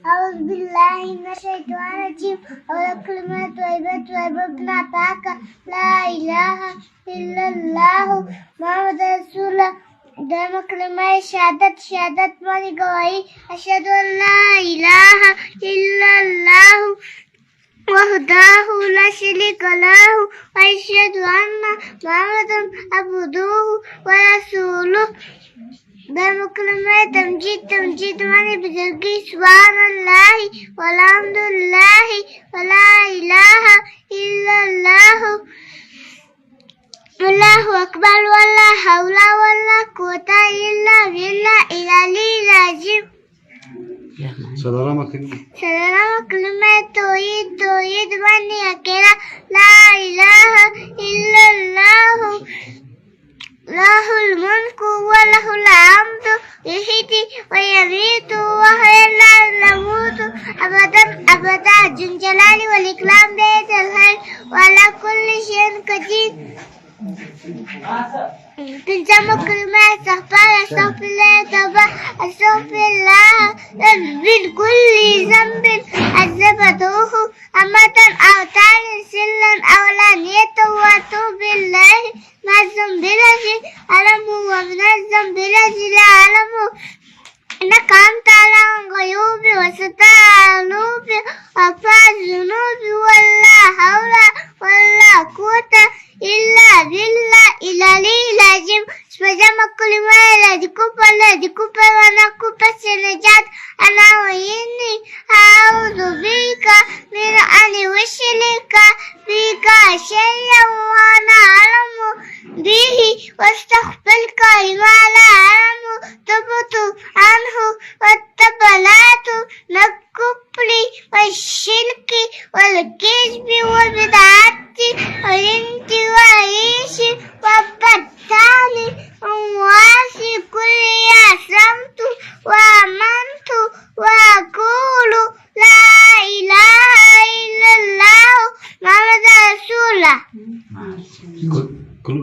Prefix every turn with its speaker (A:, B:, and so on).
A: أعوذ بالله من الشيطان الرجيم أول كلمات طيبات ويبقنا طاعك لا إله إلا الله محمد رسول الله دائما كلمة شهادة مالي قوي أشهد أن لا إله إلا الله وحده لا شريك له وأشهد أن محمدا عبده ورسوله دائما كلمة تمجيد مالي بزرقي سبحان الله والحمد لله ولا إله إلا الله والله أكبر ولا حول ولا قوة إلا بالله العلي العظيم.
B: Sıralama
A: كلمة توحيد من أكلا لا إله إلا الله له الملك وله الحمد يحيي ويميت وهو لا يموت أبدا ذو الجلال والإكرام بيد الخير وعلى كل شيء قدير. تلزم كلمات أستغفر الله من كل ذنب عذبته أمة أو تعالى سلا أو علانية وأتوب الله من الذنب الذي أعلمه ومن الذنب الذي لا أعلمه إنك أنت على الغيوب وستعلم وأغفر الذنوب ولا حول ولا قوة إلا بالله العلي العظيم. Sepeda كلمة الذي كبر وأنا كبر سنجات أنا وإني أعوذ بك من أن أشرك بك شيئا وأنا أعلم به واستغفرك لما لا أعلم تبت عنه واتبعت الكفر والشرك والكذب والبدع